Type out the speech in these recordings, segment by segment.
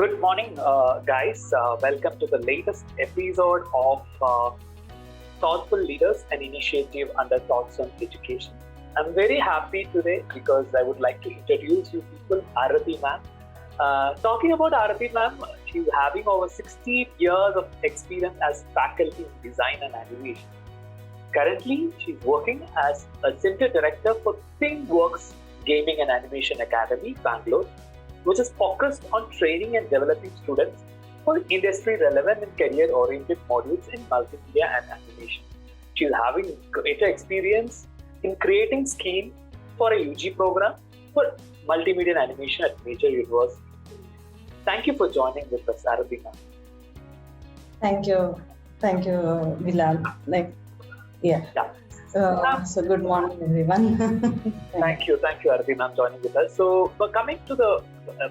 Good morning, guys. Welcome to the latest episode of Thoughtful Leaders, an initiative under Thoughts on Education. I'm very happy today because I would like to introduce you people, Aarathi ma'am. Talking about Aarathi ma'am, she's having over 16 years of experience as faculty in design and animation. Currently, she's working as a center director for ThinkWorks Gaming and Animation Academy, Bangalore, which is focused on training and developing students for industry-relevant and career-oriented modules in multimedia and animation. She's having greater experience in creating schemes for a UG program for multimedia and animation at major universities. Thank you for joining with us, Aarathi ma'am. Thank you, Bilal. So good morning, everyone. Thank you, Aarathi ma'am, joining with us. So, coming to the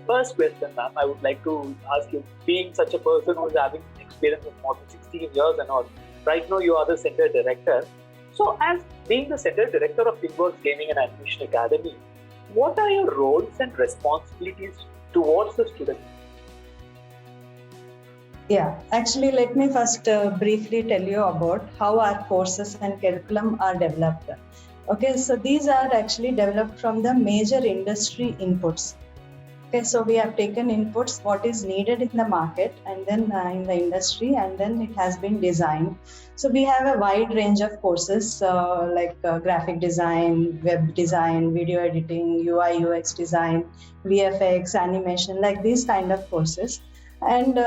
first question, ma'am, I would like to ask you, being such a person who is having experience of more than 16 years and all, right now you are the center director. So, as being the center director of ThinkWorks Gaming and Animation Academy, what are your roles and responsibilities towards the students? Yeah, actually, let me first briefly tell you about how our courses and curriculum are developed. Okay, so these are actually developed from the major industry inputs. Okay, so we have taken inputs, what is needed in the market and then in the industry, and then it has been designed. So we have a wide range of courses like graphic design, web design, video editing, UI, UX design, VFX, animation, like these kind of courses. And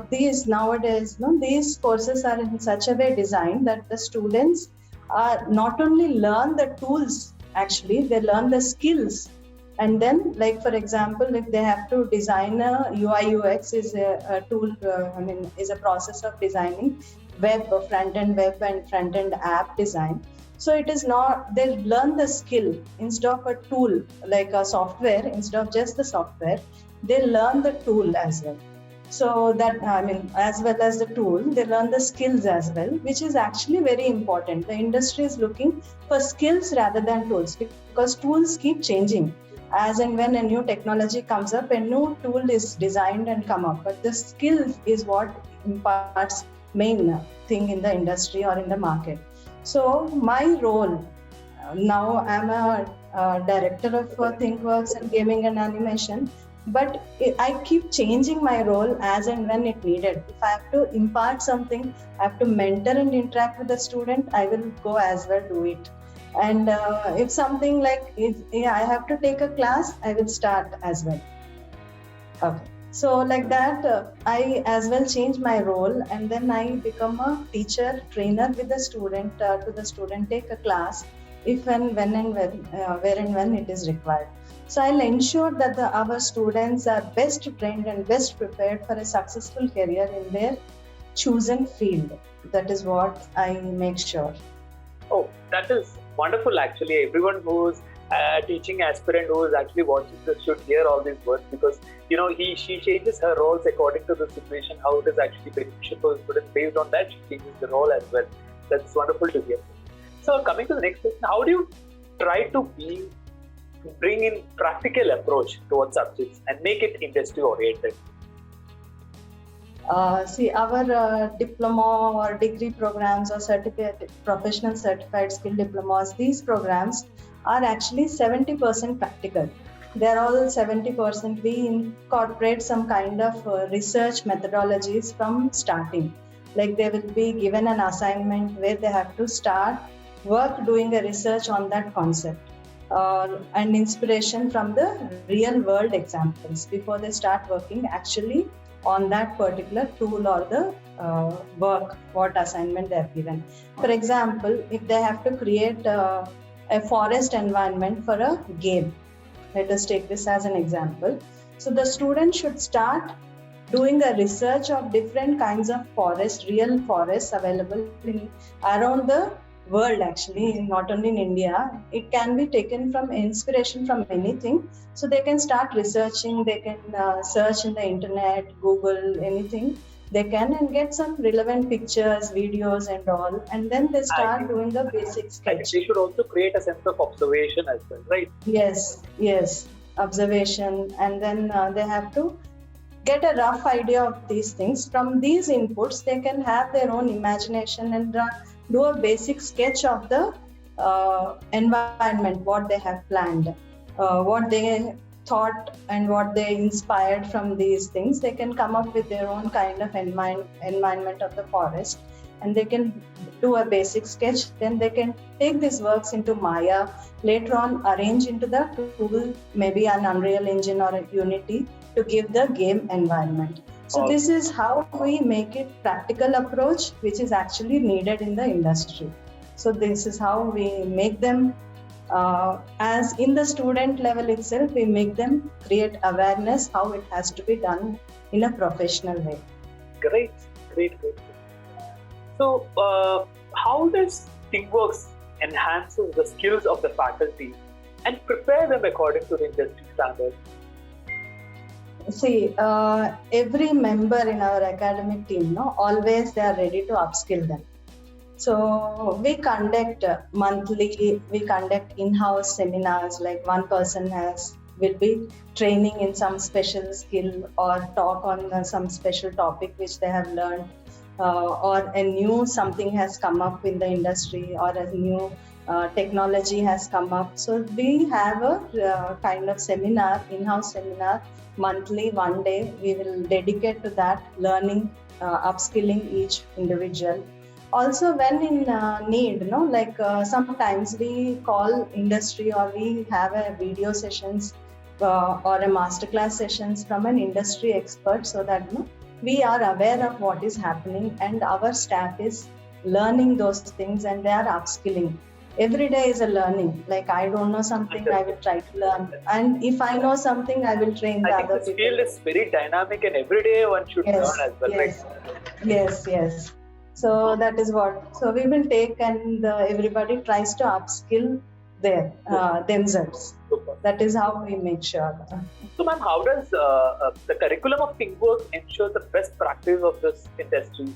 these nowadays, these courses are in such a way designed that the students are not only learn the tools, actually, they learn the skills. And then, like for example, if they have to design a UI UX is a tool, is a process of designing web, front-end web and front-end app design. So it is not, they learn the skill instead of a tool, like a software, instead of just the software, they learn the tool as well. So that, as well as the tool, they learn the skills as well, which is actually very important. The industry is looking for skills rather than tools because tools keep changing. As and when a new technology comes up, a new tool is designed and come up. But the skill is what imparts main thing in the industry or in the market. So my role, now I'm a director of ThinkWorks and Gaming and Animation, but I keep changing my role as and when it needed. If I have to impart something, I have to mentor and interact with the student, I will go as well do it. And if something like, if I have to take a class, I will start as well. Okay. So like that, I as well change my role and then I become a teacher, trainer with the student, to the student take a class if and when and where and when it is required. So I'll ensure that our students are best trained and best prepared for a successful career in their chosen field. That is what I make sure. Oh, that is wonderful actually. Everyone who's teaching aspirant who is actually watching this should hear all these words because, she changes her roles according to the situation, how it is actually beneficial for the students. Based on that, she changes the role as well. That's wonderful to hear. So coming to the next question, how do you try to bring in practical approach towards subjects and make it industry oriented? Our diploma or degree programs or professional certified skill diplomas, these programs are actually 70% practical. They're all 70%. We incorporate some kind of research methodologies from starting. Like they will be given an assignment where they have to start work doing a research on that concept. And inspiration from the real world examples before they start working actually on that particular tool or the what assignment they have given. For example, if they have to create a forest environment for a game, let us take this as an example. So the student should start doing the research of different kinds of forests, real forests available around the world actually, not only in India. It can be taken from inspiration from anything. So they can start researching, they can search in the internet, Google, anything. They can and get some relevant pictures, videos and all. And then they start doing the basic sketch. They should also create a sense of observation as well, right? Yes. Observation. And then they have to get a rough idea of these things. From these inputs, they can have their own imagination and do a basic sketch of the environment, what they have planned, what they thought and what they inspired from these things. They can come up with their own kind of environment of the forest, and they can do a basic sketch. Then they can take these works into Maya, later on arrange into the tool, maybe an Unreal Engine or a Unity, to give the game environment. So this is how we make it practical approach, which is actually needed in the industry. So this is how we make them, as in the student level itself, we make them create awareness how it has to be done in a professional way. Great. So how does ThinkWorks enhances the skills of the faculty and prepare them according to the industry standards? See, every member in our academic team, always they are ready to upskill them. So we conduct monthly, we conduct in-house seminars, like one person will be training in some special skill or talk on some special topic which they have learned, or a new something has come up in the industry, or a new technology has come up. So we have a kind of seminar, in-house seminar, monthly, one day. We will dedicate to that, learning, upskilling each individual. Also, when in need, sometimes we call industry, or we have a video sessions or a masterclass sessions from an industry expert, so that we are aware of what is happening, and our staff is learning those things and they are upskilling. Every day is a learning. Like, I don't know something, I will try to learn. And if I know something, I will train the other people. I think this field is very dynamic, and every day one should learn as well. Yes, right? Yes. So that is what. So we will take, and everybody tries to upskill themselves. Super. That is how we make sure. So, ma'am, how does the curriculum of ThinkWorks ensure the best practice of this industry?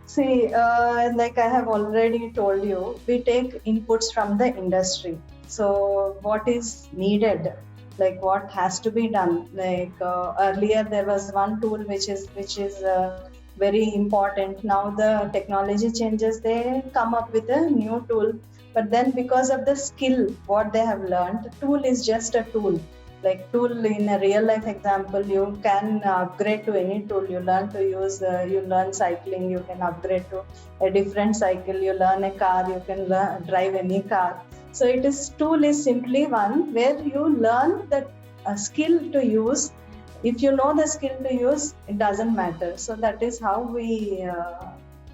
See, like I have already told you, we take inputs from the industry. So what is needed, like what has to be done. Like earlier there was one tool which is very important. Now the technology changes, they come up with a new tool. But then because of the skill, what they have learned, tool is just a tool. Like tool in a real life example, you can upgrade to any tool. You learn to use, you learn cycling, you can upgrade to a different cycle. You learn a car, you can drive any car. So tool is simply one where you learn the skill to use. If you know the skill to use, it doesn't matter. So that is how we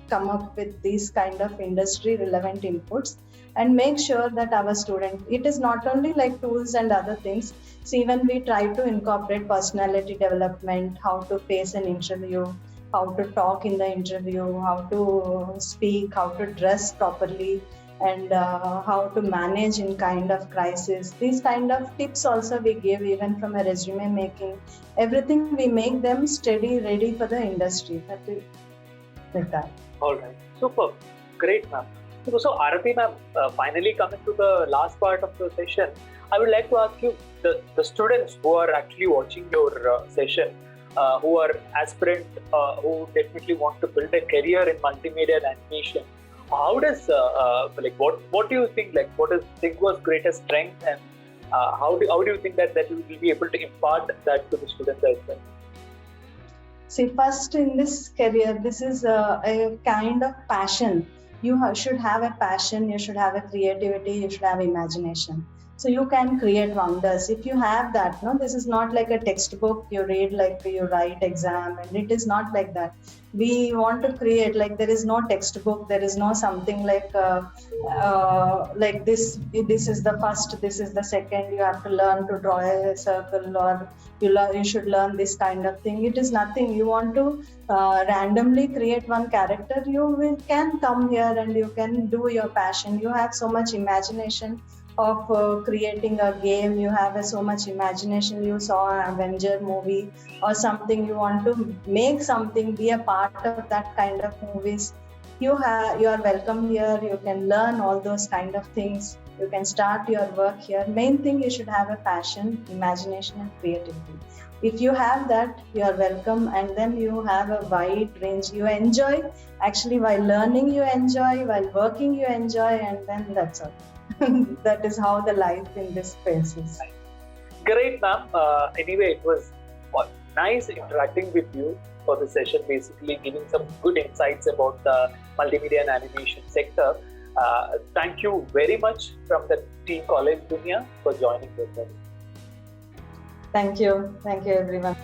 come up with these kind of industry relevant inputs and make sure that our student, it is not only like tools and other things. So even we try to incorporate personality development, how to face an interview, how to talk in the interview, how to speak, how to dress properly, and how to manage in kind of crisis. These kind of tips also we give, even from a resume making. Everything we make them steady, ready for the industry. Like that. All right. Super. Great, ma'am. So, Aarathi ma'am, finally coming to the last part of the session, I would like to ask you, the students who are actually watching your session, who are aspirant, who definitely want to build a career in multimedia and animation, how does, what do you think, like, what is ThinkWorks' greatest strength, and how do you think that you will be able to impart that to the students as well? See, first in this career, this is a kind of passion. You should have a passion, you should have a creativity, you should have imagination. So you can create wonders. If you have that, this is not like a textbook you read, like you write exam, and it is not like that. We want to create, like there is no textbook, there is no something like this is the first, this is the second, you have to learn to draw a circle, or you should learn this kind of thing. It is nothing. You want to randomly create one character, you can come here and you can do your passion. You have so much imagination of creating a game. You have so much imagination. You saw an Avenger movie or something, you want to make something, be a part of that kind of movies. You are welcome here. You can learn all those kind of things. You can start your work here. Main thing, you should have a passion, imagination, and creativity. If you have that, you are welcome, and then you have a wide range. You enjoy, actually, while learning, you enjoy, while working, you enjoy, and then that's all. That is how the life in this space is. Great, ma'am. Anyway, it was nice interacting with you for the session, basically giving some good insights about the multimedia and animation sector. Thank you very much from the Team College Dunia for joining with us. Thank you. Thank you, everyone.